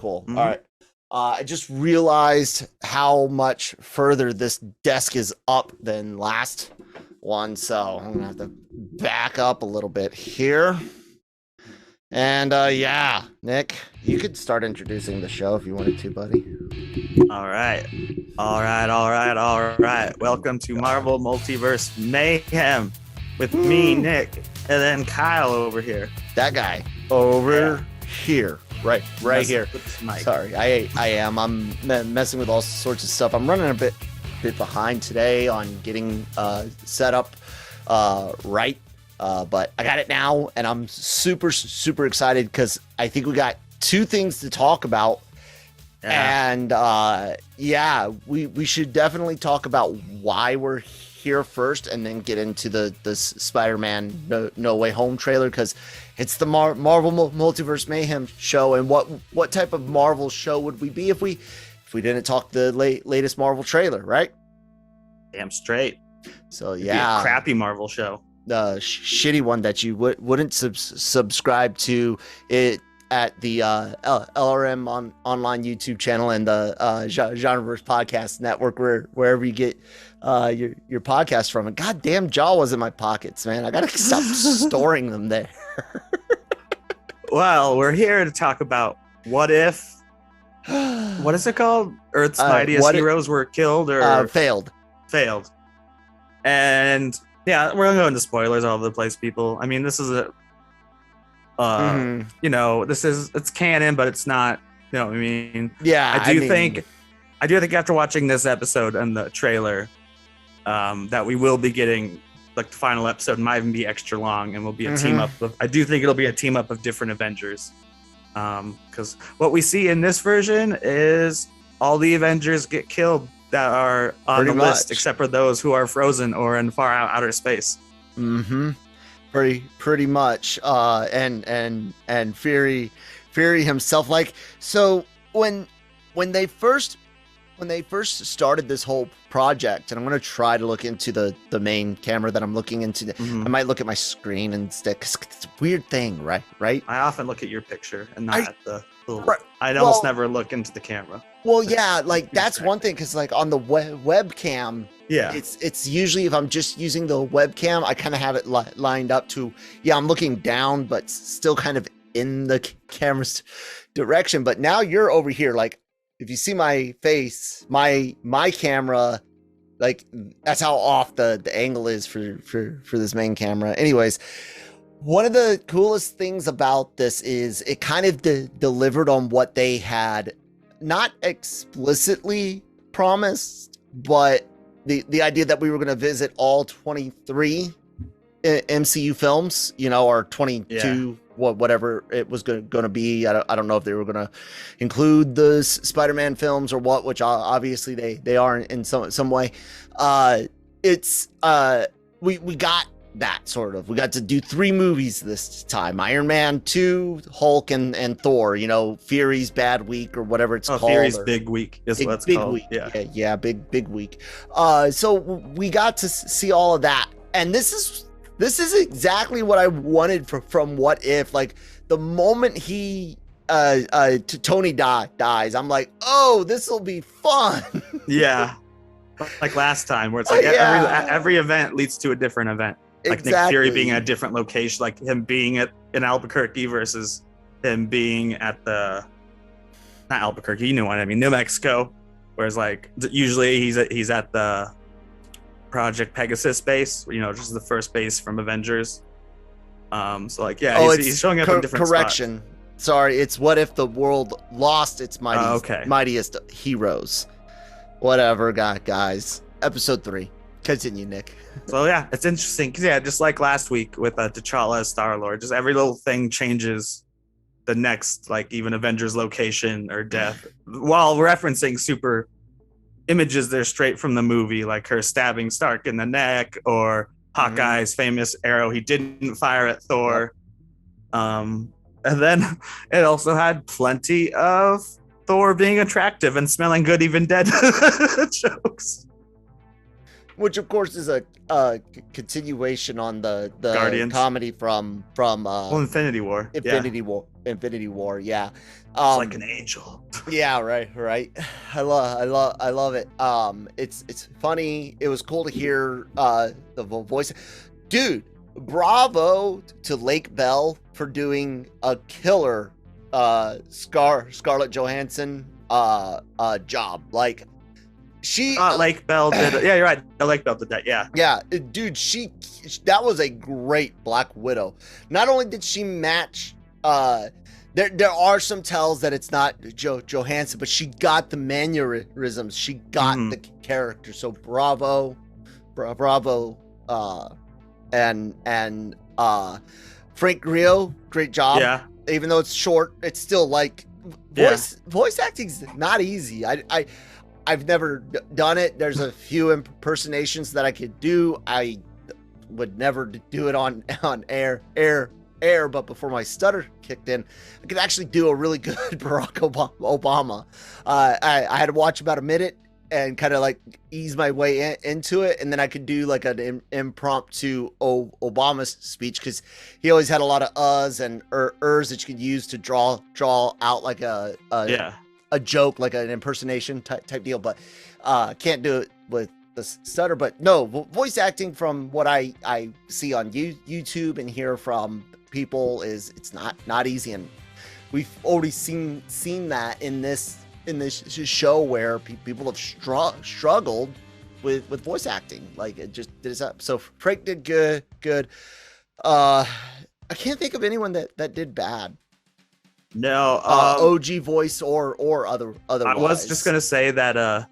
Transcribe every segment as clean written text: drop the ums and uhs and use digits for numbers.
Cool. Mhm. All right. I just realized how much further this desk is up than last one, so I'm gonna have to back up a little bit here. And yeah, Nick, you could start introducing the show if you wanted to, buddy. All right. Welcome to Marvel Multiverse Mayhem with me, Nick, and then Kyle over here. That guy over here. Right here. Sorry, I am. I'm messing with all sorts of stuff. I'm running a bit behind today on getting set up right. But I got it now, and I'm super excited because I think we got two things to talk about. Yeah. And we should definitely talk about why we're here first, and then get into the Spider-Man No Way Home trailer, because it's the Marvel Multiverse Mayhem show. And what type of Marvel show would we be if we didn't talk the latest Marvel trailer, right? Damn straight. So It'd be a crappy Marvel show. The shitty one that you wouldn't subscribe to it at the LRM online YouTube channel and the Genreverse podcast network, wherever you get your podcast from. And goddamn, Jaw was in my pockets, man. I gotta stop storing them there. Well, we're here to talk about what if. What is it called? Earth's mightiest heroes were killed or failed. And yeah, we're gonna go into spoilers all over the place, people. I mean, this is it's canon, but it's not. You know what I mean? Yeah, I do think after watching this episode and the trailer, that we will be getting like the final episode might even be extra long, and will be a team up. I do think it'll be a team up of different Avengers, because what we see in this version is all the Avengers get killed that are on the list, except for those who are frozen or in far out outer space. Pretty much. And Fury himself. Like, so when they first started this whole project, and I'm going to try to look into the main camera that I'm looking into. I might look at my screen instead, because it's a weird thing, right? I often look at your picture and not at the little... I almost never look into the camera. Well, yeah, like that's one thing, because like on the webcam, it's usually, if I'm just using the webcam, I kind of have it lined up to, I'm looking down, but still kind of in the camera's direction. But now you're over here, like, if you see my face, my camera, like, that's how off the angle is for this main camera. Anyways, one of the coolest things about this is it kind of delivered on what they had not explicitly promised, but the idea that we were going to visit all 23 MCU films, or 22, whatever it was going to be. I don't know if they were going to include the Spider-Man films or what, which obviously they are in some way. We got that sort of. We got to do 3 movies this time: Iron Man 2, Hulk, and Thor. Fury's bad week or whatever it's called. Fury's big week is what it's called. Week. Yeah, big week. So we got to see all of that, and this is exactly what I wanted from What If. Like, the moment Tony dies, I'm like, oh, this will be fun. Yeah, like last time, where it's like every event leads to a different event. Like exactly. Nick Fury being at a different location, like him being in Albuquerque versus him being at not Albuquerque, you know what I mean, New Mexico. Whereas like usually he's at the Project Pegasus base, just the first base from Avengers. So like he's showing up in different correction. Spots. Sorry, it's What If the World Lost Its Mightiest Heroes. Whatever, guys. Episode 3. Continue, Nick. So yeah, it's interesting because just like last week with T'Challa as Star-Lord, just every little thing changes the next, like, even Avengers location or death, while referencing super images that are straight from the movie, like her stabbing Stark in the neck, or Hawkeye's famous arrow he didn't fire at Thor. And then it also had plenty of Thor being attractive and smelling good, even dead jokes. Which, of course, is a continuation on the Guardians comedy from Infinity War. Infinity War. Yeah, it's like an angel. Yeah, right. I love it. It's funny. It was cool to hear the voice. Dude, bravo to Lake Bell for doing a killer Scarlett Johansson job. Like she Lake Bell did it. Yeah, you're right. Lake Bell did that. Yeah. Yeah, dude, that was a great Black Widow. Not only did she match there are some tells that it's not Johansson, but she got the mannerisms. She got the character. So bravo. And Frank Grillo, great job. Yeah. Even though it's short, it's still like voice acting's not easy. I've never done it. There's a few impersonations that I could do. I would never do it on air, but before my stutter kicked in, I could actually do a really good Barack Obama. I had to watch about a minute and kind of like ease my way into it, and then I could do like an impromptu Obama speech, because he always had a lot of uhs and ers that you could use to draw out like a joke, like an impersonation type deal, but can't do it with the stutter. But no, voice acting, from what I see on YouTube and hear from people, is it's not easy, and we've already seen that in this show where people have struggled with voice acting. Like, it just did up. So Frank did good. I can't think of anyone that did bad. No, OG voice or otherwise. I was just gonna say that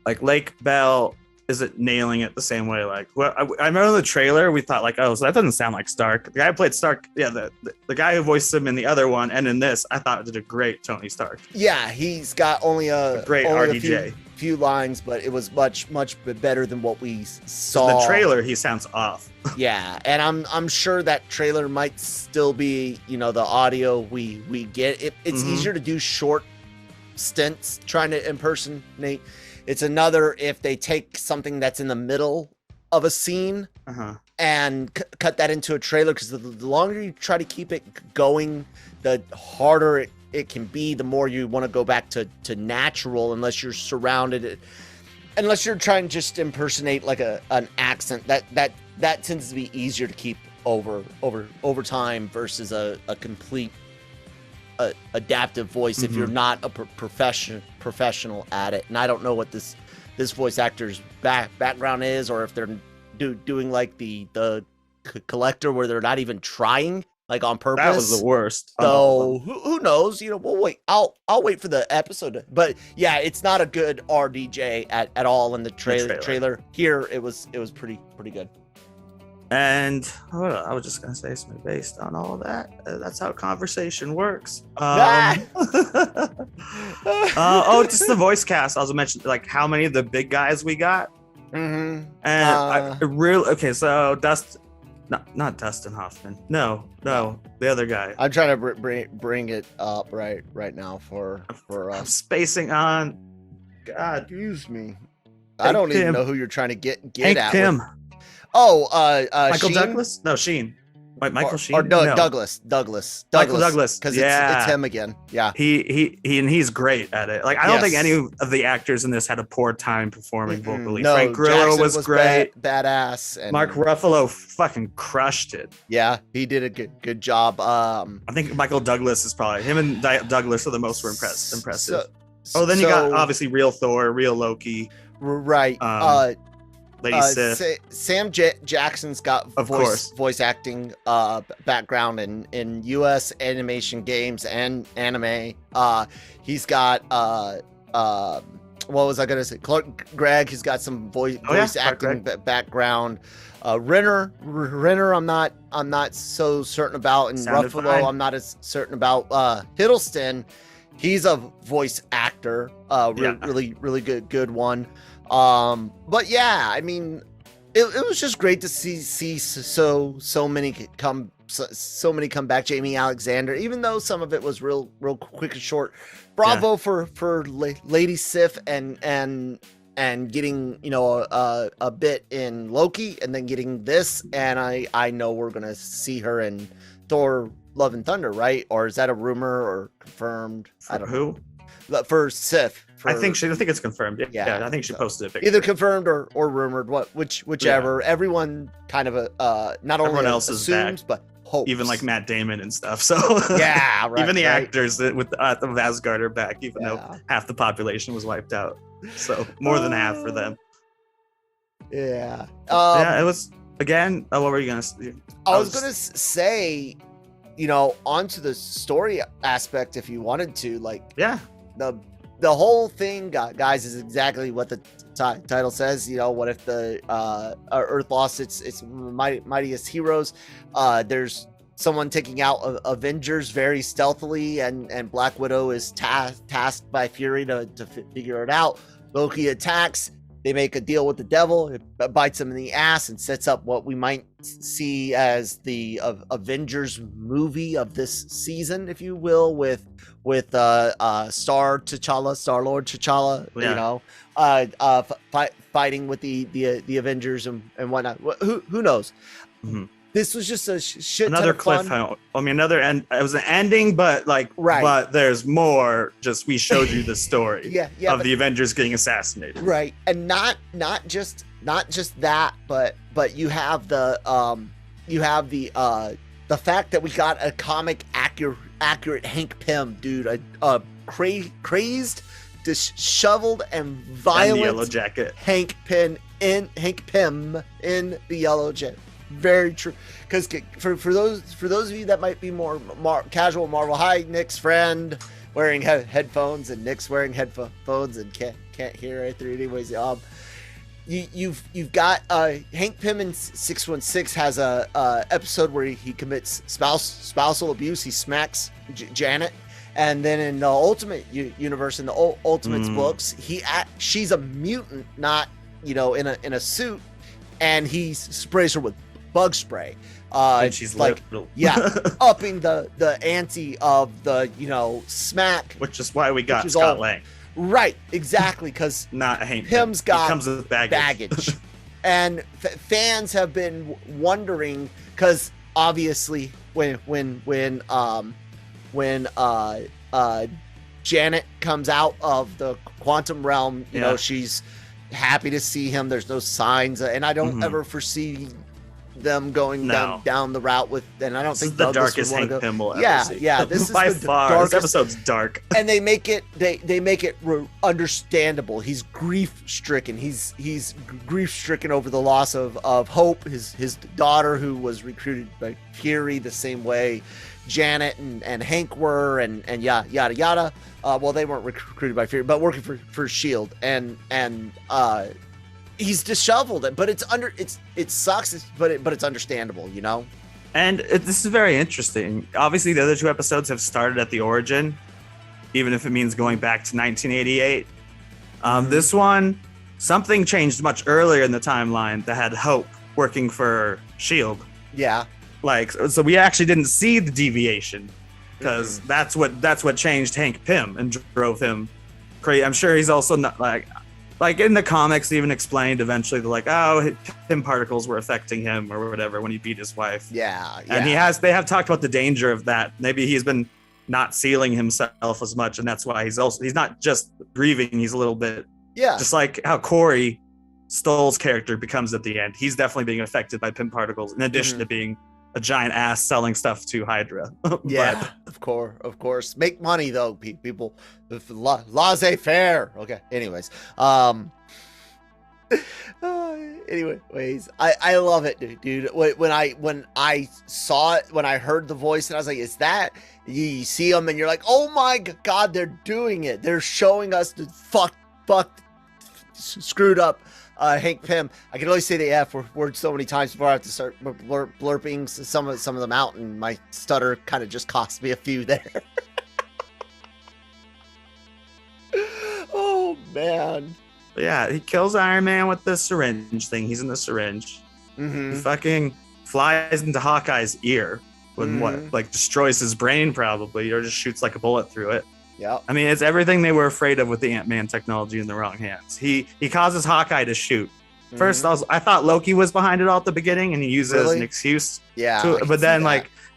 like Lake Bell isn't nailing it the same way. Like, well, I remember the trailer, we thought like, oh, so that doesn't sound like Stark. The guy who played Stark, the guy who voiced him in the other one and in this, I thought did a great Tony Stark. Yeah, he's got only a great RDJ. Few lines, but it was much better than what we saw. In the trailer, he sounds off. Yeah, and I'm sure that trailer might still be, the audio we get. It's easier to do short stints trying to impersonate. It's another if they take something that's in the middle of a scene and cut that into a trailer, because the longer you try to keep it going, the harder it can be, the more you want to go back to natural, unless you're surrounded, unless you're trying to just impersonate like an accent. That tends to be easier to keep over time versus a complete adaptive voice if you're not a professional at it. And I don't know what this voice actor's background is, or if they're doing like the collector where they're not even trying, like on purpose. That was the worst. So who knows? We'll wait. I'll wait for the episode. But yeah, it's not a good RDJ at all in the trailer. Here it was pretty good. And I was just gonna say something based on all of that. That's how conversation works. Just the voice cast. I also mentioned like how many of the big guys we got. And so not Dustin Hoffman. No, the other guy. I'm trying to bring it up right now for us. I'm spacing on. God, excuse me. I don't even know who you're trying to get Hank at. Pym. Michael Sheen? Douglas? No, Sheen. Michael Sheen? Or no, Douglas. Michael Douglas. Because it's him again. Yeah. He's great at it. Like, I don't think any of the actors in this had a poor time performing vocally. No, Frank Grillo was great. Badass. And Mark Ruffalo fucking crushed it. Yeah, he did a good job. I think Michael Douglas is probably, him and Douglas are the most impressive. Then you got obviously real Thor, real Loki. Right. Lady Sif. Sam Jackson's got voice acting background in U.S. animation games and anime. He's got what was I gonna say? Clark Gregg. He's got some voice acting background. Renner, I'm not so certain about, and Ruffalo, I'm not as certain about. Hiddleston, he's a voice actor. Really good one. But yeah, I mean, it was just great to see so many come back. Jamie Alexander, even though some of it was real quick and short. Bravo for Lady Sif and getting a bit in Loki, and then getting this, and I know we're gonna see her in Thor Love and Thunder, right? Or is that a rumor or confirmed? I don't know. For Sif. I think it's confirmed. Yeah, I think she posted a picture. Either confirmed or rumored, whichever. Yeah. Everyone kind of not only everyone else assumes, but hopes. Even like Matt Damon and stuff. So yeah, right, even the actors with Asgard are back, even though half the population was wiped out. So more than half for them. Yeah. It was again. What were you gonna say? I was gonna say, onto the story aspect, if you wanted to, the whole thing, guys, is exactly what the title says. What if the Earth lost its mightiest heroes? There's someone taking out Avengers very stealthily, and Black Widow is tasked by Fury to figure it out. Loki attacks. They make a deal with the devil. It bites them in the ass and sets up what we might see as the Avengers movie of this season, if you will, with Star-Lord T'Challa, fighting with the Avengers and whatnot. Who knows? Mm-hmm. This was just a shit. Another cliffhanger. I mean, another end. It was an ending, but but there's more. Just we showed you the story of the Avengers getting assassinated. Right, and not just that, but you have the fact that we got a comic accurate Hank Pym, dude, a crazed, disheveled, and violent and the Yellow Jacket Hank Pym in the Yellow Jacket. Very true, because for those of you that might be more casual Marvel, hi, Nick's friend wearing headphones, and Nick's wearing headphones and can't hear right through. Anyways, you've got Hank Pym in 616 has a episode where he commits spousal abuse. He smacks Janet, and then in the Ultimate Universe, in the Ultimates books, she's a mutant, not in a suit, and he sprays her with bug spray, and she's little. upping the ante of the smack, which is why we got Scott Lang. Right, exactly, because not Hank Pym's got comes with baggage. And fans have been wondering, because obviously when Janet comes out of the quantum realm, she's happy to see him. There's no signs, and I don't ever foresee them going down the route with, and I don't think the darkest Hank Pym will ever see. This is by far darkest. This episode's dark, and they make it understandable. He's grief stricken. He's grief stricken over the loss of Hope, his daughter, who was recruited by Fury the same way Janet and Hank were, and yada yada. Well, they weren't recruited by Fury, but working for Shield, and he's disheveled, but it sucks, but it's understandable, And this is very interesting. Obviously, the other two episodes have started at the origin, even if it means going back to 1988. This one, something changed much earlier in the timeline that had Hope working for Shield. Yeah. So we actually didn't see the deviation, because that's what changed Hank Pym and drove him crazy. I'm sure he's also not like in the comics, they even explained eventually, they're like, oh, Pym particles were affecting him or whatever when he beat his wife. Yeah. And they have talked about the danger of that. Maybe he's been not sealing himself as much, and that's why he's not just grieving, he's a little bit, just like how Corey Stoll's character becomes at the end. He's definitely being affected by Pym particles, in addition to being a giant ass selling stuff to Hydra. Yeah, of course. Make money though, people. Laissez-faire. Okay. Anyways, anyways, I love it, dude. When I saw it, when I heard the voice, and I was like, "Is that?" You see them, and you're like, "Oh my God, they're doing it. They're showing us the fuck screwed up." Hank Pym. I can only say the F word so many times before I have to start blurping some of them out, and my stutter kind of just cost me a few there. Oh man. Yeah, he kills Iron Man with the syringe thing. He's in the syringe. He fucking flies into Hawkeye's ear when destroys his brain probably, or just shoots like a bullet through it. Yeah, I mean, it's everything they were afraid of with the Ant-Man technology in the wrong hands. He causes Hawkeye to shoot. First, I thought Loki was behind it all at the beginning, and he used it as an excuse. Yeah, but then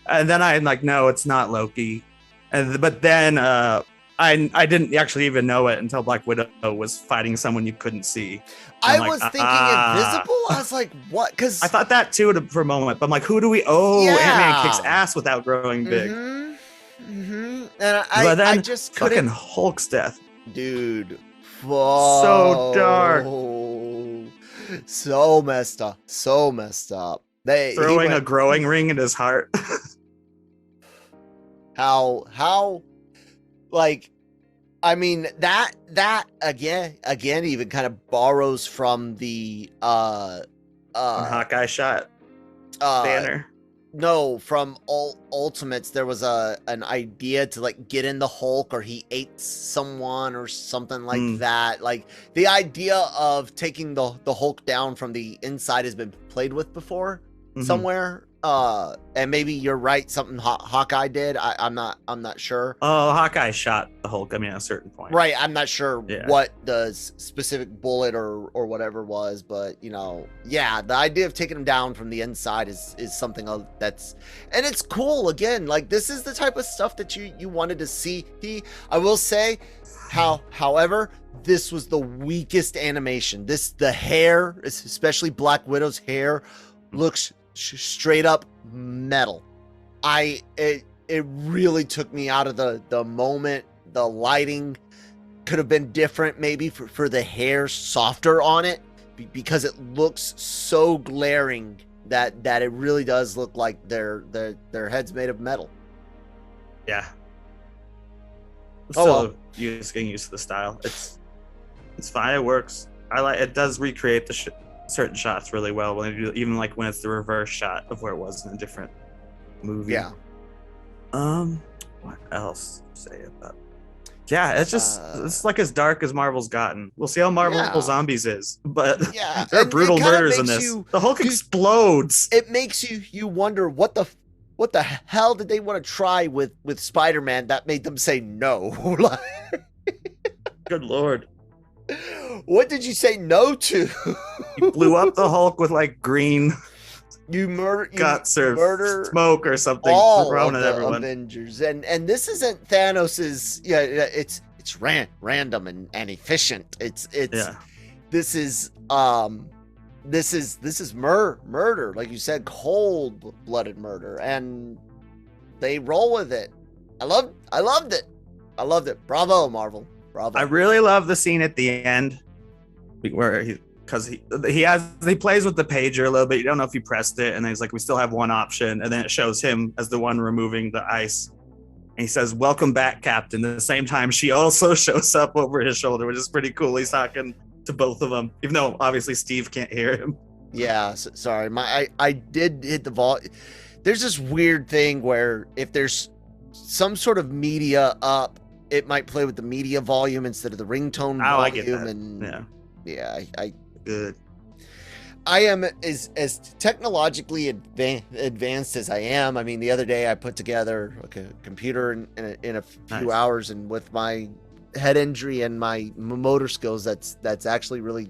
And then I'm like, no, it's not Loki. But then I didn't actually even know it until Black Widow was fighting someone you couldn't see. I was thinking invisible. I was like, what? Because I thought that too for a moment. But I'm like, who do we? Oh, yeah. Ant-Man kicks ass without growing big. And I just couldn't. Fucking Hulk's death, dude. So dark. So messed up. So messed up. Throwing a growing ring in his heart. How like, I mean, that again even kind of borrows from the Hawkeye shot banner. No, from Ultimates, there was an idea to like get in the Hulk, or he ate someone or something like that. Like the idea of taking the Hulk down from the inside has been played with before somewhere. And maybe you're right. Something Hawkeye did. I'm not sure. Oh, Hawkeye shot the Hulk. I mean, at a certain point. Right. I'm not sure what the specific bullet or whatever was, but the idea of taking him down from the inside is something that's, and it's cool. Again, like this is the type of stuff that you wanted to see. I will say, however, this was the weakest animation. The hair, especially Black Widow's hair, looks straight up metal. It really took me out of the moment. The lighting could have been different, maybe for the hair softer on it, because it looks so glaring that it really does look like their head's made of metal. Yeah. So just getting used to the style. It's fine. It works. It does recreate the certain shots really well, even like when it's the reverse shot of where it was in a different movie. Yeah. What else to say about? Yeah, it's just it's like as dark as Marvel's gotten. We'll see how Marvel Zombies is, but there are brutal murders in this. The Hulk explodes. It makes you wonder what the hell did they want to try with Spider-Man that made them say no? Good Lord. What did you say no to? You blew up the Hulk with like green guts or smoke or something. All of the Avengers, and this isn't Thanos's. Yeah, it's random and efficient. This is murder, like you said, cold-blooded murder, and they roll with it. I loved it. Bravo, Marvel. Bravo. I really love the scene at the end where he plays with the pager a little bit. You don't know if he pressed it, and then he's like, we still have one option, and then it shows him as the one removing the ice, and he says, welcome back, Captain. At the same time, she also shows up over his shoulder, which is pretty cool. He's talking to both of them, even though obviously Steve can't hear him. Yeah, sorry, I did hit the volume. There's this weird thing where if there's some sort of media up, it might play with the media volume instead of the ringtone volume. I get that. And I good. I am as technologically advanced as I am. I mean, the other day I put together like a computer in a few hours, and with my head injury and my motor skills, that's actually really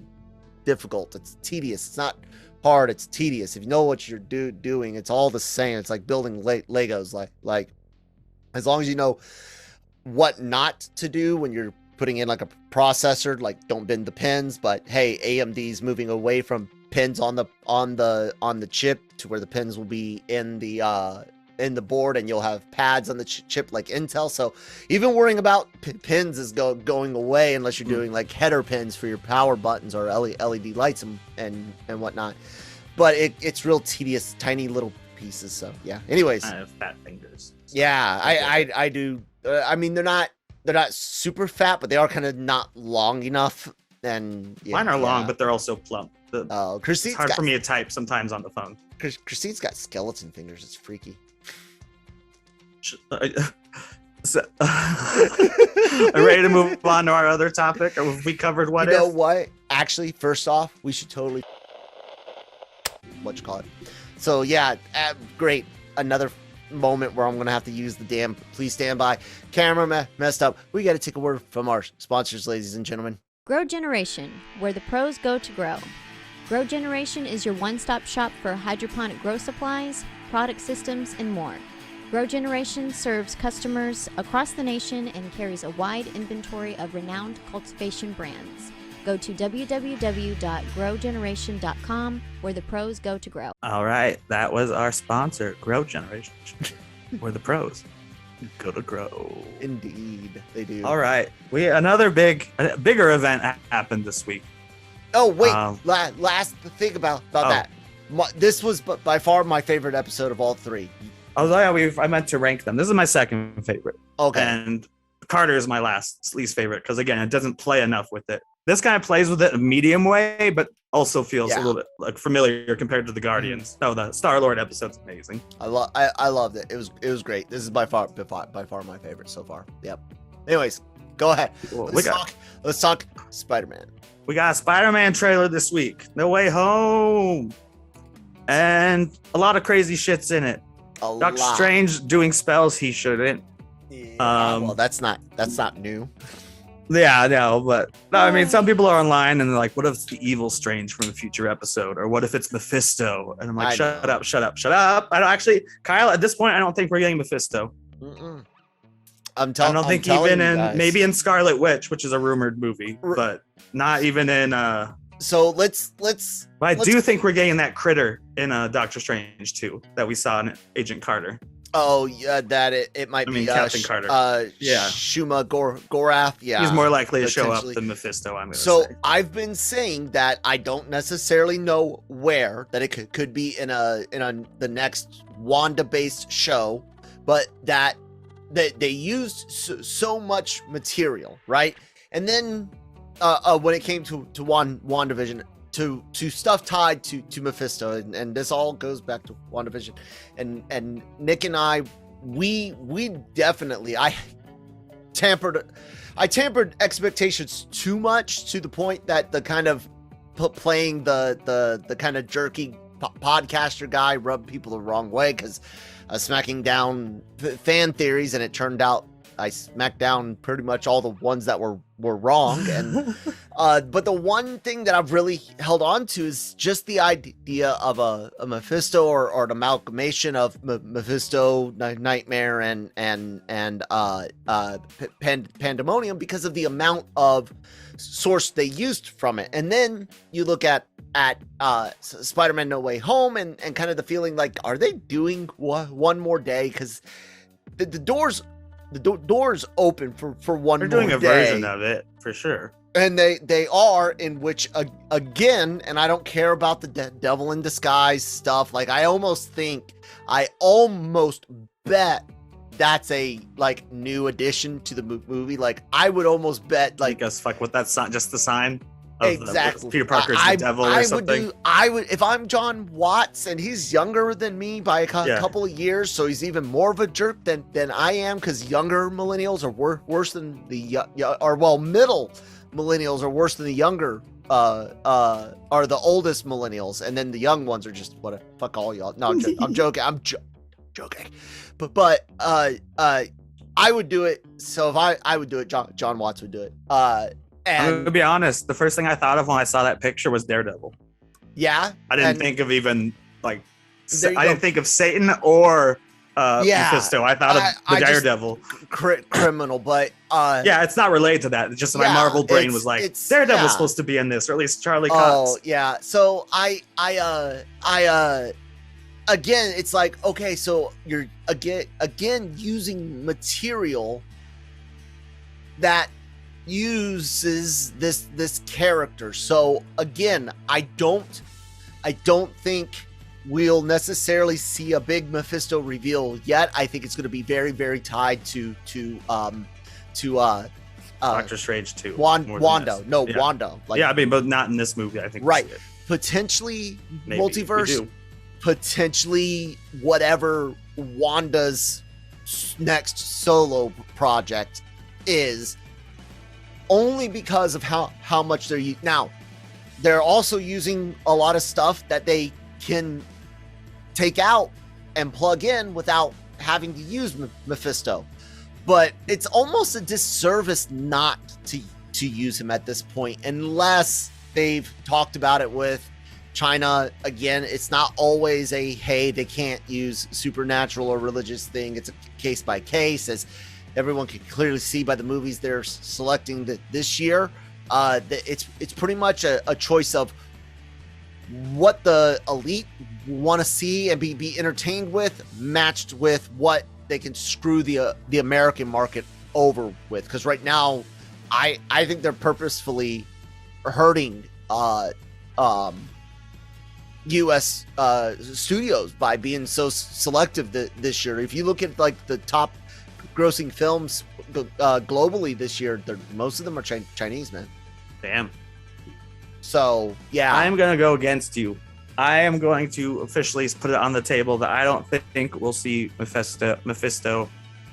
difficult. It's tedious. It's not hard. It's tedious. If you know what you're doing, it's all the same. It's like building Legos. Like as long as you know what not to do when you're putting in like a processor, like don't bend the pins, but hey, AMD's moving away from pins on the chip to where the pins will be in the board, and you'll have pads on the chip like Intel. So even worrying about pins is going away unless you're doing like header pins for your power buttons or LED lights and whatnot. But it's real tedious, tiny little pieces. So yeah. Anyways, I have fat fingers. Yeah, I do. I mean, they're not super fat, but they are kind of not long enough. And mine are long, but they're also plump. Christine's it's hard for me to type sometimes on the phone. Christine's got skeleton fingers. It's freaky. Are ready to move on to our other topic? Or have we covered what? You know what? Actually, first off, we should totally it. So yeah, great. Another moment where I'm gonna have to use the damn please stand by camera messed up. We got to take a word from our sponsors, ladies and gentlemen. Grow Generation, where the pros go to grow. Grow Generation is your one-stop shop for hydroponic grow supplies, product systems, and more. Grow Generation serves customers across the nation and carries a wide inventory of renowned cultivation brands. Go to www.growgeneration.com, where the pros go to grow. All right, that was our sponsor, Grow Generation, where the pros go to grow. Indeed, they do. All right, another bigger event happened this week. Oh wait, last thing about that. This was by far my favorite episode of all three. I meant to rank them. This is my second favorite. Okay. And Carter is my least favorite because, again, it doesn't play enough with it. This guy plays with it a medium way, but also feels a little bit like familiar compared to the Guardians. No, the Star-Lord episode's amazing. I loved it. It was great. This is by far my favorite so far. Yep. Anyways, go ahead. Let's talk Spider-Man. We got a Spider-Man trailer this week. No Way Home. And a lot of crazy shit's in it. Doctor Strange doing spells he shouldn't. Yeah, well, that's not new. Yeah, I know, but no, I mean, some people are online and they're like, what if it's the evil Strange from a future episode? Or what if it's Mephisto? And I'm like, shut up. I don't actually, Kyle, at this point, I don't think we're getting Mephisto. Maybe in Scarlet Witch, which is a rumored movie, but not even in So let's. But I do think we're getting that critter in Doctor Strange 2 that we saw in Agent Carter. Oh yeah, it might be Captain Carter. Shuma Gorath. Yeah, he's more likely to show up than Mephisto. I'm gonna say. I've been saying that I don't necessarily know where that it could be in the next Wanda-based show, but that they used so much material, right? And then when it came to WandaVision, to stuff tied to Mephisto, and this all goes back to WandaVision, and Nick and I, we definitely I tampered expectations too much, to the point that the kind of playing the kind of jerky podcaster guy rubbed people the wrong way, because smacking down fan theories, and it turned out I smacked down pretty much all the ones that were wrong. And but the one thing that I've really held on to is just the idea of a Mephisto, or an amalgamation of Mephisto, Nightmare, and Pandemonium, because of the amount of source they used from it. And then you look at Spider-Man No Way Home, and kind of the feeling like, are they doing one more day? Because the doors open for one more day. They're doing a version of it for sure, and they are, in which again, and I don't care about the devil in disguise stuff. Like, I almost bet that's a new addition to the movie. Like, I would almost bet because fuck with that sign, just the sign. Exactly. Peter Parker's the devil or something. I would, if I'm John Watts, and he's younger than me by a couple of years, so he's even more of a jerk than I am, because younger millennials are worse than middle millennials are worse than the younger, are the oldest millennials, and then the young ones are just fuck all y'all. No, I'm joking. I'm joking. But I would do it. So if I would do it, John Watts would do it. And I'm gonna be honest, the first thing I thought of when I saw that picture was Daredevil. Yeah. I didn't think of even I didn't think of Satan or Mephisto. I thought of the Daredevil. Criminal, but yeah, it's not related to that. It's just my Marvel brain was like, Daredevil's supposed to be in this, or at least Charlie Cox. Oh yeah. So I again, it's like, okay, so you're again using material that uses this character. So again, I don't think we'll necessarily see a big Mephisto reveal yet. I think it's going to be very, very tied to Doctor Strange 2. Wanda. No, yeah. Wanda. I mean, but not in this movie, I think. Right. Potentially maybe. Multiverse. Potentially whatever Wanda's next solo project is, only because of how much they're now. They're also using a lot of stuff that they can take out and plug in without having to use Mephisto. But it's almost a disservice not to use him at this point, unless they've talked about it with China, again, it's not always a, hey, they can't use supernatural or religious thing. It's a case by case, as everyone can clearly see by the movies they're selecting this year. It's pretty much a choice of what the elite want to see and be entertained with, matched with what they can screw the American market over with. Because right now, I think they're purposefully hurting U.S. Studios by being so selective this year. If you look at like the top grossing films globally this year, most of them are Chinese, man. Damn. So yeah, I'm gonna go against you. I am going to officially put it on the table that I don't think we'll see Mephisto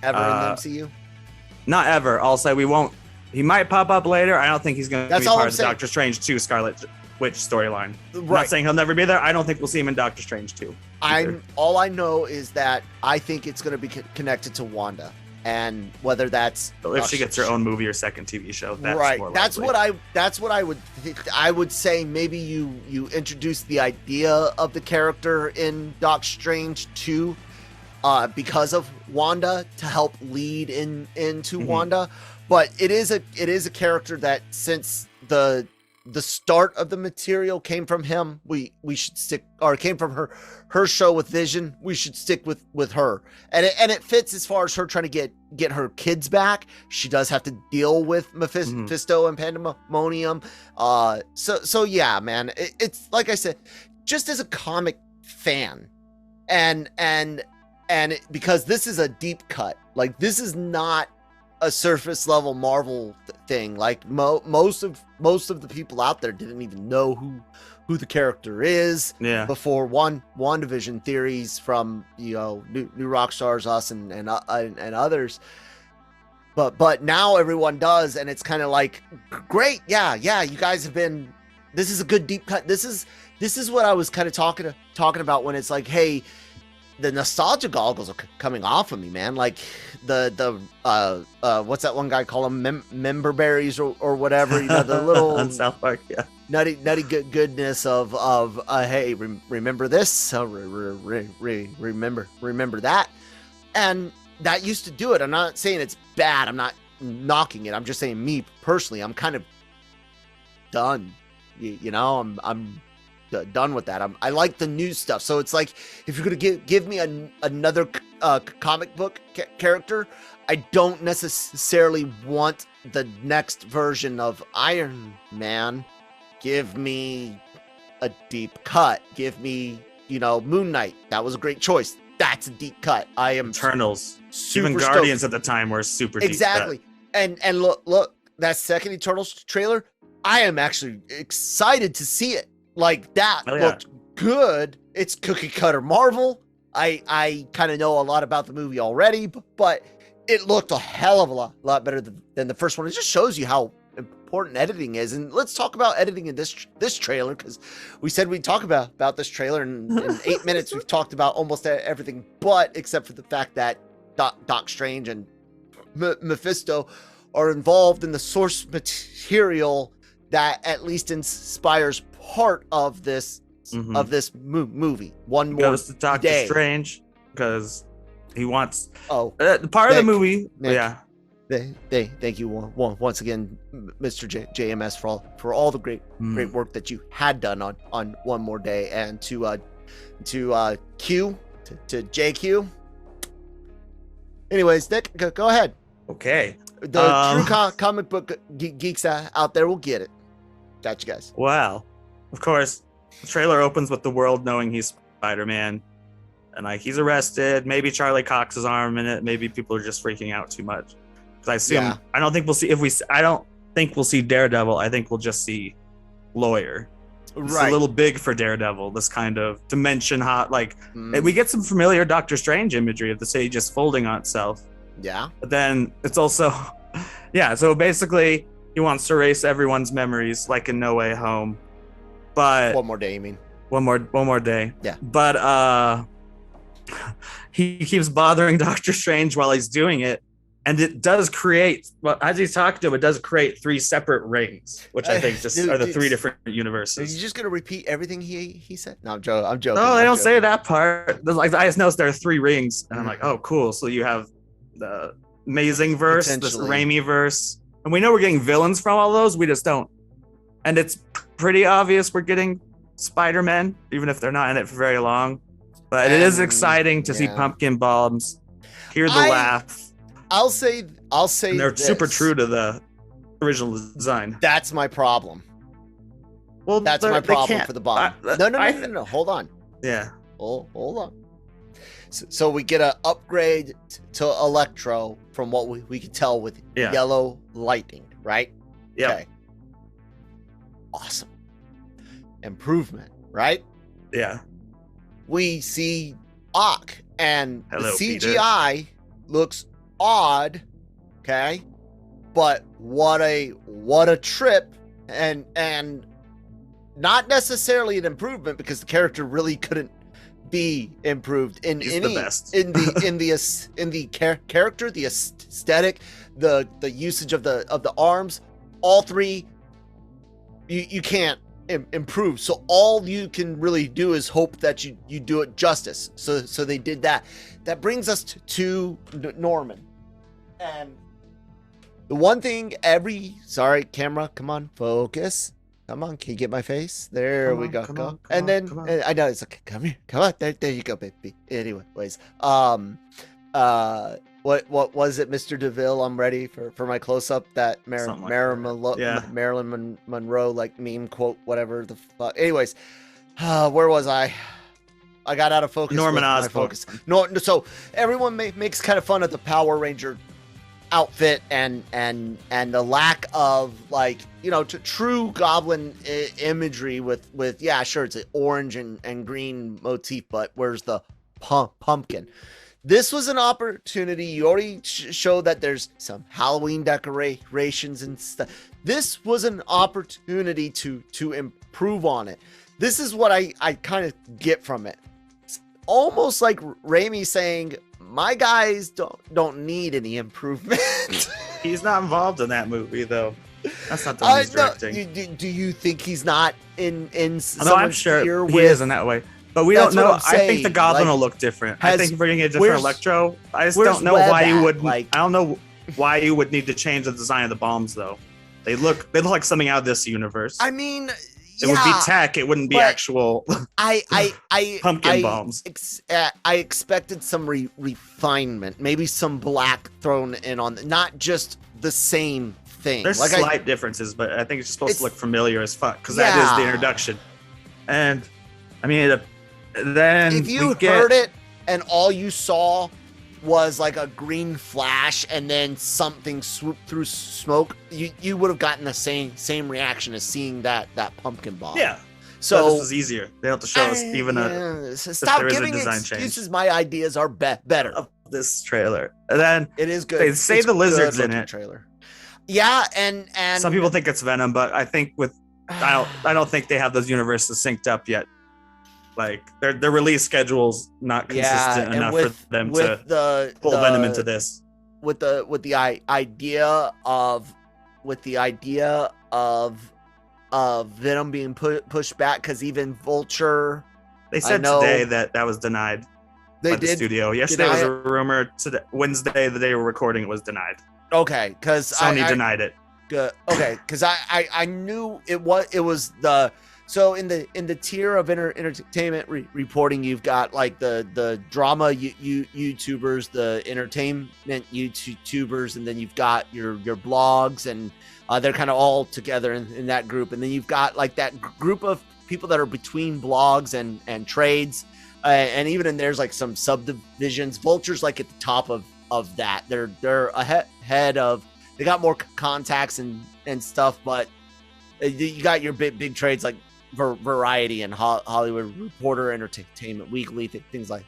ever in the MCU. Not ever. I'll say we won't. He might pop up later. I don't think he's going to be part of the Doctor Strange 2 Scarlet Witch storyline. Right. I'm not saying he'll never be there. I don't think we'll see him in Doctor Strange 2. All I know is that I think it's going to be connected to Wanda, and whether that's if she gets her own movie or second TV show. That's right. More that's likely. what I would say. Maybe you introduce the idea of the character in Doc Strange 2 because of Wanda to help lead into Wanda, but it is a character that since the start of the material came from him, we should stick, or came from her show with Vision. We should stick with her, and it fits as far as her trying to get her kids back. She does have to deal with Mephisto and Pandemonium. So yeah, man, it's like I said, just as a comic fan, and because this is a deep cut, like this is not a surface level Marvel thing. Like most of the people out there didn't even know who the character is before WandaVision theories from New Rockstars, us and others. But now everyone does, and it's kind of like, great, yeah, you guys have been. This is a good deep cut. This is what I was kind of talking about when it's like, hey, the nostalgia goggles are coming off of me, man. Like the what's that one guy call them, member berries or whatever, the little on South Park, nutty goodness of hey, remember this, remember that, and that used to do it. I'm not saying it's bad, I'm not knocking it, I'm just saying me personally, I'm kind of done. I'm done with that. I like the new stuff. So it's like, if you're gonna give me another comic book character, I don't necessarily want the next version of Iron Man. Give me a deep cut. Give me Moon Knight. That was a great choice. That's a deep cut. I am Eternals. Even stoked. Guardians at the time were super deep exactly cut. And look, that second Eternals trailer, I am actually excited to see it. Like that looked good. It's cookie cutter Marvel. I kind of know a lot about the movie already, but it looked a hell of a lot better than the first one. It just shows you how important editing is. And let's talk about editing in this trailer, because we said we'd talk about this trailer, and in 8 minutes we've talked about almost everything, but except for the fact that Doc Strange and Mephisto are involved in the source material that at least inspires part of this movie. One more goes to Doctor day. Strange because he wants part of the movie. Nick, thank you once again, Mr. JMS, for all the great work that you had done on One More Day, and to Q to JQ. Anyways, Nick, go ahead. Okay. The true comic book geeks out there will get it. Got you guys. Wow. Of course, the trailer opens with the world knowing he's Spider-Man, and like he's arrested. Maybe Charlie Cox's arm in it. Maybe people are just freaking out too much. Because I assume I don't think we'll see I don't think we'll see Daredevil. I think we'll just see Lawyer. Right. It's a little big for Daredevil. This kind of dimension hot, like we get some familiar Doctor Strange imagery of the city just folding on itself. Yeah. But then it's also, so basically he wants to erase everyone's memories, like in No Way Home. But One More Day, you mean? One more day. Yeah. But he keeps bothering Doctor Strange while he's doing it, And it does create, well, as he's talking to him, it does create 3 separate rings, which I think just are the 3 different universes. Are you just gonna repeat everything he said? No, I'm joking. No, they don't say that part. Like, I just noticed there are 3 rings, and I'm like, oh, cool. So you have the Amazing verse, this Raimi verse, and we know we're getting villains from all those. We just don't. And it's pretty obvious we're getting Spider-Man, even if they're not in it for very long. But it is exciting to see pumpkin bombs, hear the laugh. I'll say. And they're super true to the original design. That's my problem. Well, that's my problem for the bomb. No. Hold on. Yeah. Hold on. So we get an upgrade to Electro from what we could tell with yellow lightning, right? Yeah. Okay. Awesome. Improvement, right? Yeah. We see Ock, and the CGI Peter. Looks odd, okay? But what a trip, and not necessarily an improvement, because the character really couldn't be improved in He's any the best. in the character, the aesthetic, the usage of the arms. All 3 you can't improve, so all you can really do is hope that you do it justice. So they did that. That brings us to Norman, and the one thing sorry, camera, come on, focus. Come on, can you get my face? There we go. Go. And then I know it's okay. Come here. Come on. There you go, baby. Anyways, what was it, Mr. DeVille? I'm ready for my close up. That Marilyn Monroe like meme quote, whatever the fuck. Anyways, where was I? I got out of focus. Norman Osborn. No, so everyone makes kind of fun of the Power Ranger outfit and the lack of, like, you know, true goblin imagery with sure, it's an orange and green motif, but where's the pumpkin? This was an opportunity. You already showed that there's some Halloween decorations and stuff. This was an opportunity to improve on it. This is what I kind of get from it. It's almost like Raimi saying, my guys don't need any improvement. He's not involved in that movie, though. That's not the one he's directing. Do you think he's not in no, I'm sure he is in that way. But we don't know. I think the Goblin will look different. I think bringing a different Electro. I just don't know why you would. I don't know why you would need to change the design of the bombs, though. They look like something out of this universe. I mean, it would be tech. It wouldn't be actual. Pumpkin bombs. I expected some refinement, maybe some black thrown in on, not just the same thing. There's slight differences, but I think it's supposed to look familiar as fuck, because that is the introduction. And I mean, then if you heard it and all you saw was like a green flash and then something swooped through smoke, you would have gotten the same reaction as seeing that pumpkin bomb. Yeah. So this is easier. They don't have to show us even stop giving excuses. Change. My ideas are better of this trailer. And then it is good. They say the lizard's in it. Trailer. Yeah, and some people think it's Venom, but I think I don't think they have those universes synced up yet. Like their release schedule's not consistent enough for them to pull Venom into this. With the idea of Venom being pushed back, because even Vulture. They said today that was denied by the studio. Yesterday was a rumor. Today, Wednesday, the day we were recording, it was denied. Okay, because Sony denied it. Okay, because I knew it was the. So in the tier of entertainment reporting, you've got like the drama YouTubers, the entertainment YouTubers, and then you've got your blogs, and they're kind of all together in that group. And then you've got like that group of people that are between blogs and trades, and even in there's like some subdivisions. Vulture's like at the top of that. They're ahead of. They got more contacts and stuff, but you got your big trades like Variety and Hollywood Reporter, Entertainment Weekly, things like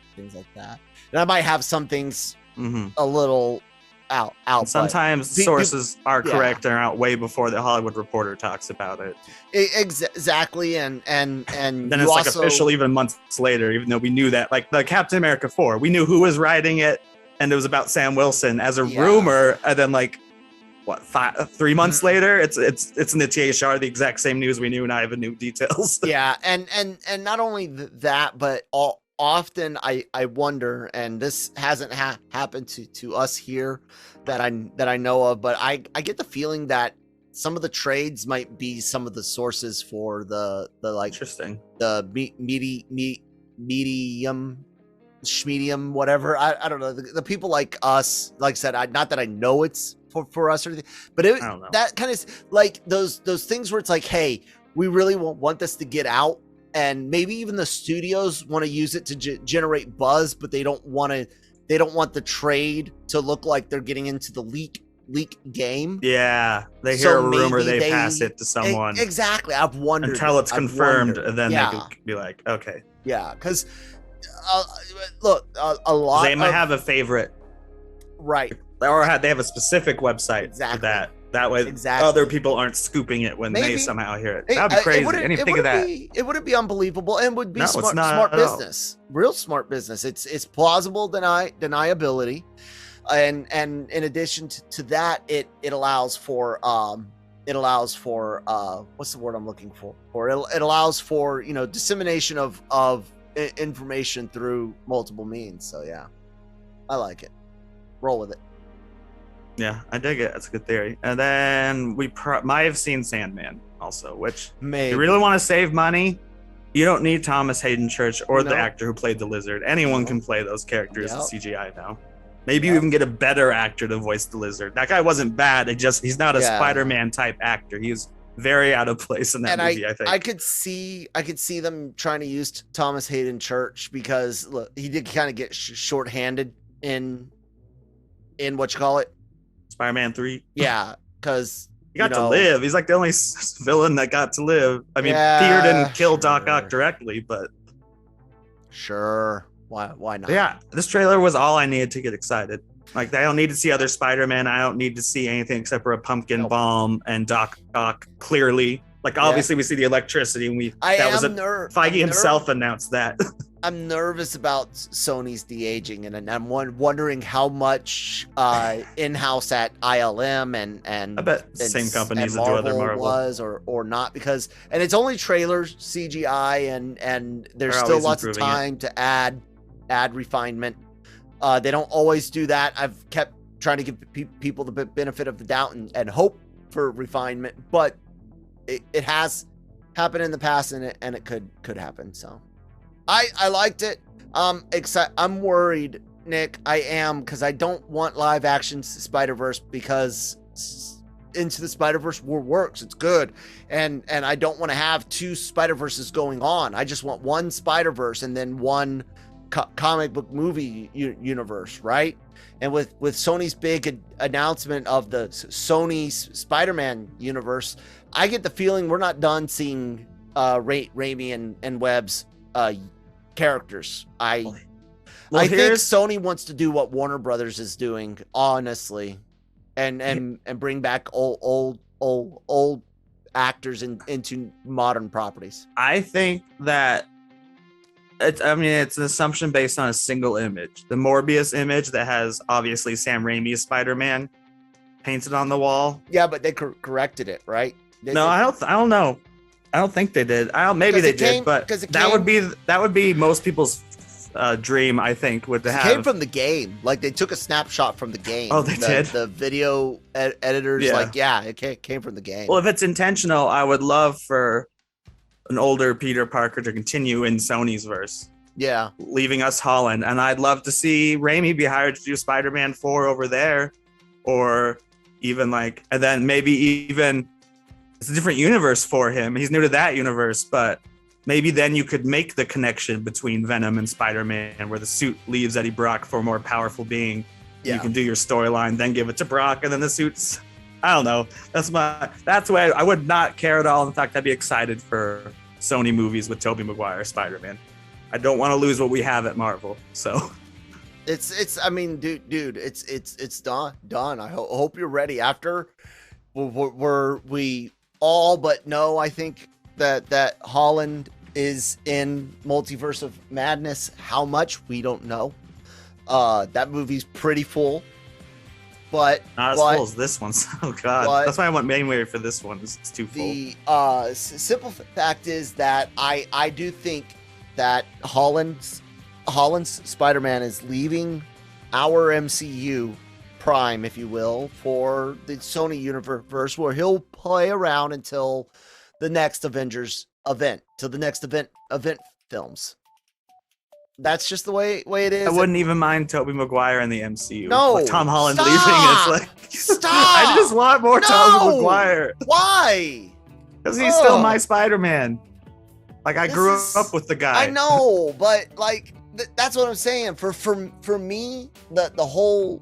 that. And I might have some things a little out. Sometimes sources are correct and are out way before the Hollywood Reporter talks about it. Exactly, and then it's like official even months later, even though we knew that. Like the Captain America 4, we knew who was writing it. and it was about Sam Wilson as a rumor, and then like 3 months later, it's in the THR, the exact same news we knew, and I have new details. Yeah, and not only that, but often I wonder, and this hasn't happened to us here that I know of, but I get the feeling that some of the trades might be some of the sources for the like interesting the medium whatever. I don't know, the people like us, like I said, not that I know it's for us or anything, but that kind of like those things where it's like, hey, we really want this to get out, and maybe even the studios want to use it to generate buzz, but they don't want the trade to look like they're getting into the leak game. Yeah, they hear a rumor, they pass it to someone. Exactly. I've wondered until it's confirmed, and then they could be like, okay. Yeah, because look, a lot they might have a favorite, right? Or they have a specific website for that. That way, other people aren't scooping it when they somehow hear it. That'd be crazy. I didn't think of that. It wouldn't be unbelievable, and would be smart business. Real smart business. It's plausible deniability, and in addition to that, it allows for what's the word I'm looking for? It allows for dissemination of information through multiple means. So yeah, I like it. Roll with it. Yeah, I dig it. That's a good theory. And then we might have seen Sandman also, which maybe. You really want to save money, you don't need Thomas Hayden Church or the actor who played the Lizard. Anyone can play those characters in CGI now. Maybe you even get a better actor to voice the Lizard. That guy wasn't bad. He's not a Spider-Man type actor. He's very out of place in that movie, I think. I could see them trying to use Thomas Hayden Church because look, he did kind of get shorthanded in what you call it? Spider-Man 3. Yeah, because he got to live. He's like the only villain that got to live. I mean, Peter didn't kill Doc Ock directly, but sure, why not? Yeah, this trailer was all I needed to get excited. Like, I don't need to see other Spider-Man. I don't need to see anything except for a pumpkin bomb and Doc Ock. Clearly, like obviously we see the electricity, and Feige himself announced that. I'm nervous about Sony's de-aging, and I'm wondering how much in-house at ILM and I bet the same companies that do other Marvel was or not, because it's only trailers, CGI, and there's still lots of time to add refinement. They don't always do that. I've kept trying to give people the benefit of the doubt and hope for refinement, but it has happened in the past, and it could happen. So I liked it. I'm worried, Nick. I am, because I don't want live action Spider-Verse, because Into the Spider-Verse works. It's good. And I don't want to have two Spider-Verses going on. I just want one Spider-Verse and then one comic book movie universe, right? And with Sony's big announcement of the Sony Spider-Man universe, I get the feeling we're not done seeing Raimi and Webb's characters. I think Sony wants to do what Warner Brothers is doing, honestly, and bring back old actors into modern properties. I think that it's an assumption based on a single image. The Morbius image that has obviously Sam Raimi's Spider-Man painted on the wall. Yeah, but they corrected it, right? I don't know. I don't think they did. Maybe they did, but that would be most people's dream, I think, would have. It came from the game. Like, they took a snapshot from the game. Oh, they did? The video editors, it came from the game. Well, if it's intentional, I would love for an older Peter Parker to continue in Sony's verse. Yeah. Leaving us Holland. And I'd love to see Raimi be hired to do Spider-Man 4 over there. Or even and then maybe even it's a different universe for him. He's new to that universe, but maybe then you could make the connection between Venom and Spider-Man, where the suit leaves Eddie Brock for a more powerful being. Yeah. You can do your storyline, then give it to Brock, and then the suit's, I don't know. That's why I would not care at all. In fact, I'd be excited for Sony movies with Tobey Maguire Spider-Man. I don't want to lose what we have at Marvel. So I mean, dude, it's done. I hope you're ready. After we all but know, I think that Holland is in Multiverse of Madness. How much, we don't know. That movie's pretty full. But not as full as this one. Oh god, that's why I want Mayhem for this one. It's too full. The simple fact is that I do think that Holland's Spider-Man is leaving our MCU prime, if you will, for the Sony universe, where he'll play around until the next Avengers event, till the next event films. That's just the way it is. I wouldn't even mind Tobey Maguire in the MCU. No, like Tom Holland stop! leaving. It's like Stop! I just want more Tobey Maguire. Why? Because he's still my Spider-Man. Like I grew up with the guy. I know, but like that's what I'm saying. For me, the whole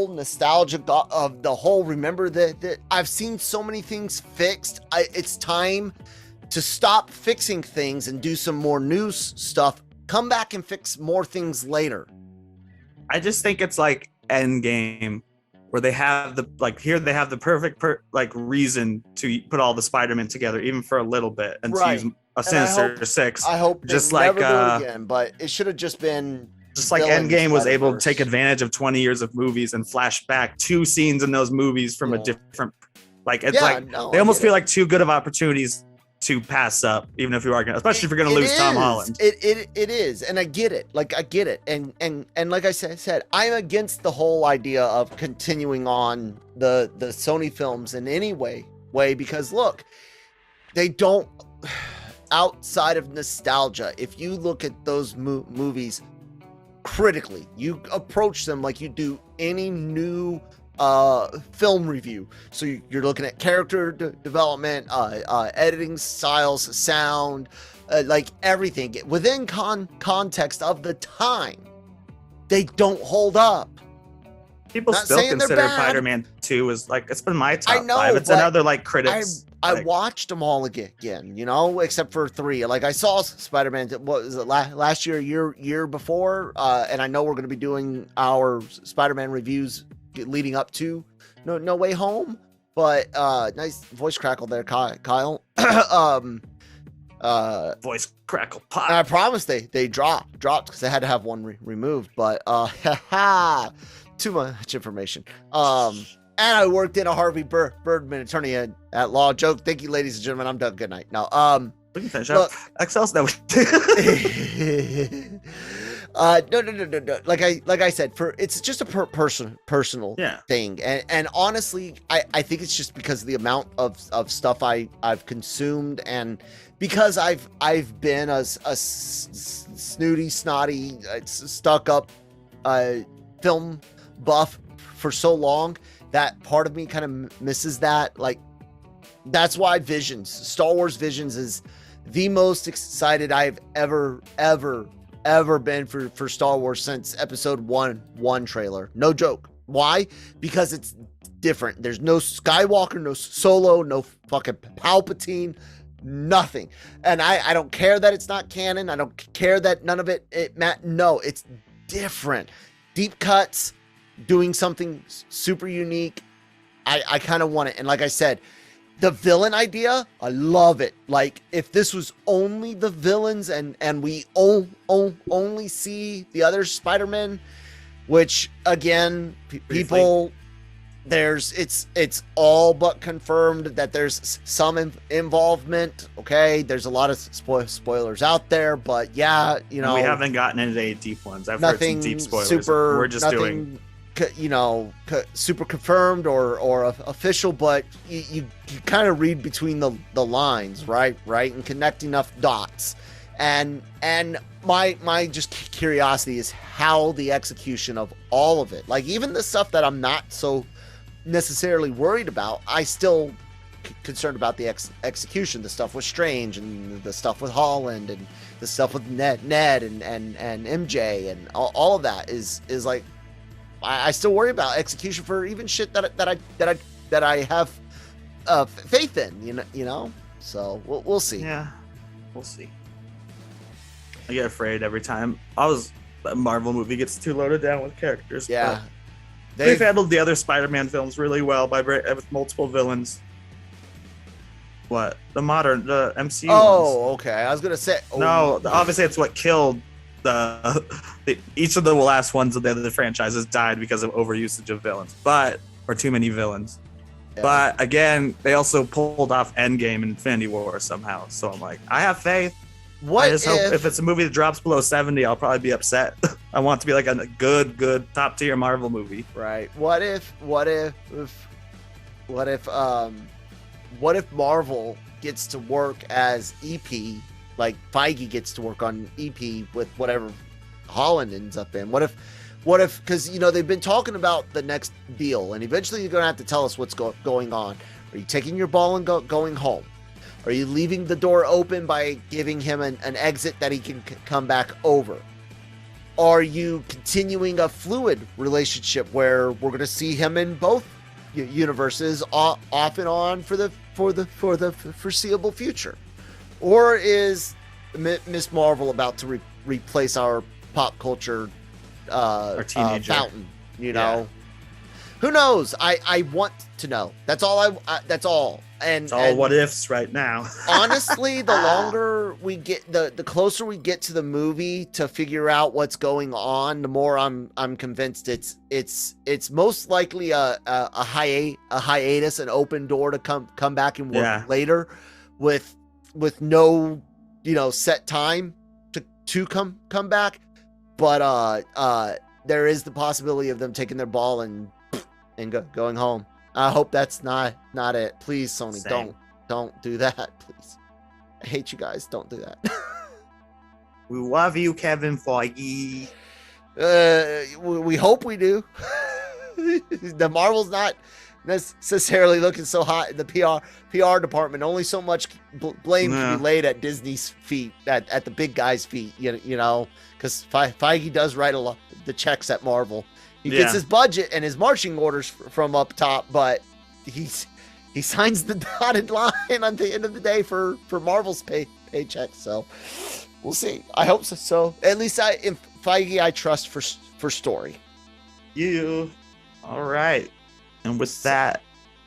nostalgia of the whole. Remember that I've seen so many things fixed. It's time to stop fixing things and do some more new stuff. Come back and fix more things later. I just think it's like Endgame, where they have the perfect reason to put all the Spider-Man together, even for a little bit, and to use a Sinister Six. I hope just never like do it again, but it should have just been. Just like Endgame was able to take advantage of 20 years of movies and flash back 2 scenes in those movies from a different, they almost feel like too good of opportunities to pass up, even if you are gonna, especially if you're gonna lose Tom Holland. It is, and I get it. Like I get it, and like I said, I'm against the whole idea of continuing on the Sony films in any way because look, they don't. Outside of nostalgia, if you look at those movies critically, you approach them like you do any new film review. So you're looking at character development, editing styles, sound, like everything within context of the time. They don't hold up. People still consider Spider-Man 2 as like, it's been my top 5. It's another like critics. I watched them all again, you know, except for 3. Like I saw Spider-Man, what was it, last year, year before, and I know we're going to be doing our Spider-Man reviews leading up to No Way Home, but nice voice crackle there, Kyle. Voice crackle pop. I promise they dropped because they had to have one removed, but too much information. And I worked in a Harvey Birdman attorney at law. Joke. Thank you, ladies and gentlemen. I'm done. Good night. Now, we can finish up. Excel's no. No. Like I said, it's just a personal thing, and honestly, I think it's just because of the amount of stuff I've consumed, and because I've been a snooty, snotty, stuck up film buff for so long. That part of me kind of misses that. Like, that's why Star Wars Visions is the most excited I've ever been for Star Wars since episode 1 trailer. No joke. Why? Because it's different. There's no Skywalker, no Solo, no fucking Palpatine, nothing. And I don't care that it's not canon. I don't care that none of it no, it's different. Deep cuts, doing something super unique. I kind of want it. And like I said, the villain idea, I love it. Like, if this was only the villains and we only see the other Spider-Man, which again, people, it's all but confirmed that there's some involvement. Okay, there's a lot of spoilers out there, but yeah, you know, we haven't gotten into any deep ones. I've heard some deep spoilers. We're just doing, you know, super confirmed or official, but you kind of read between the lines, right, and connect enough dots. And my just curiosity is how the execution of all of it, like even the stuff that I'm not so necessarily worried about, I still concerned about the execution. The stuff with Strange and the stuff with Holland and the stuff with Ned and MJ and all of that is like, I still worry about execution for even shit that I have faith in, you know. So we'll see. Yeah, we'll see. I get afraid every time a Marvel movie gets too loaded down with characters. Yeah, they've handled the other Spider-Man films really well with multiple villains. What the MCU? Oh, ones. Okay. I was gonna say no. Obviously, it's what killed each of the last ones of the other franchises died because of overusage of villains, or too many villains. Yeah. But again, they also pulled off Endgame and Infinity War somehow. So I'm like, I have faith. I just hope if it's a movie that drops below 70, I'll probably be upset. I want it to be like a good top tier Marvel movie. Right. What if Marvel gets to work as EP, like Feige gets to work on EP with whatever Holland ends up in? What if, because they've been talking about the next deal, and eventually you're gonna have to tell us what's going on. Are you taking your ball and going home? Are you leaving the door open by giving him an exit that he can come back over? Are you continuing a fluid relationship where we're going to see him in both universes off and on for the foreseeable future? Or is Miss Marvel about to replace our pop culture fountain? Yeah. Who knows? I want to know. That's all. That's all. And it's all what ifs right now. Honestly, the longer we get, the closer we get to the movie to figure out what's going on, the more I'm convinced it's most likely a hiatus, an open door to come back and work later, with no set time to come back. But there is the possibility of them taking their ball and going home. I hope that's not it. Please, Sony, don't do that. Please. I hate you guys. Don't do that. We love you, Kevin Feige. We hope we do. The Marvel's not necessarily looking so hot in the PR department. Only so much blame can be laid at Disney's feet, at the big guy's feet, because Feige does write a lot the checks at Marvel. He gets his budget and his marching orders from up top, but he signs the dotted line on the end of the day for Marvel's paycheck. So we'll see. I hope so. So at least in Feige, I trust for story. All right. And with that,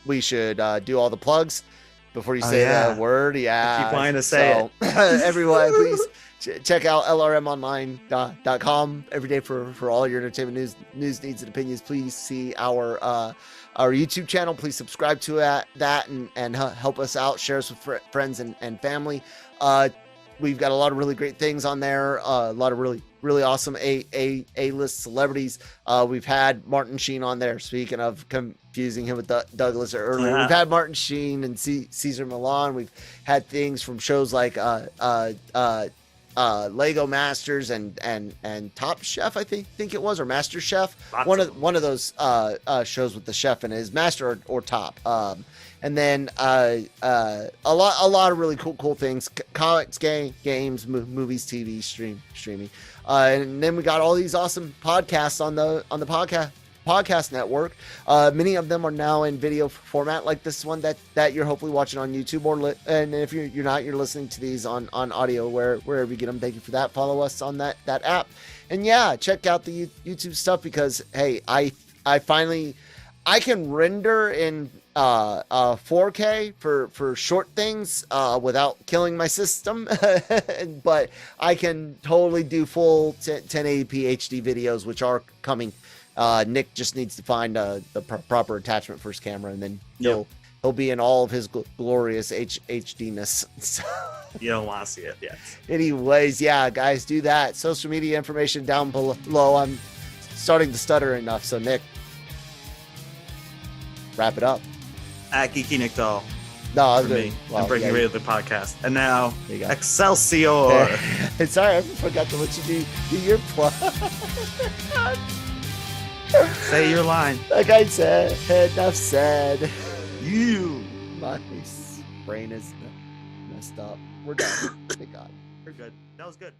we should do all the plugs before you say that word. Yeah. I keep wanting to say it. Everyone, please check out lrmonline.com every day for all your entertainment news, needs, and opinions. Please see our YouTube channel. Please subscribe to that and help us out. Share us with friends and family. We've got a lot of really great things on there. A lot of really awesome A-list celebrities. We've had Martin Sheen on there. Speaking of confusing him with Douglas earlier, we've had Martin Sheen and Cesar Millan. We've had things from shows like Lego Masters and Top Chef, I think it was, or Master Chef. One of those shows with the chef in it is Master or Top. And then a lot of really cool things: comics, games, movies, TV, streaming. And then we got all these awesome podcasts on the podcast network. Many of them are now in video format, like this one that you're hopefully watching on YouTube, and if you're not, you're listening to these on audio wherever you get them. Thank you for that. Follow us on that app, and check out the YouTube stuff, because hey, I finally can render in 4K for short things without killing my system, but I can totally do full 1080p HD videos, which are coming. Nick just needs to find the proper attachment for his camera, and then he'll be in all of his glorious HDness. So, you don't want to see it yet. Anyways, guys, do that. Social media information down below. I'm starting to stutter enough, so Nick, wrap it up. At Geeky Nick Doll. No, me. I'm breaking radio the podcast. And now, Excelsior. Sorry, I forgot to let you do your plug. Say your line. Like I said, enough said. My brain is messed up. We're done. Thank God. We're good. That was good.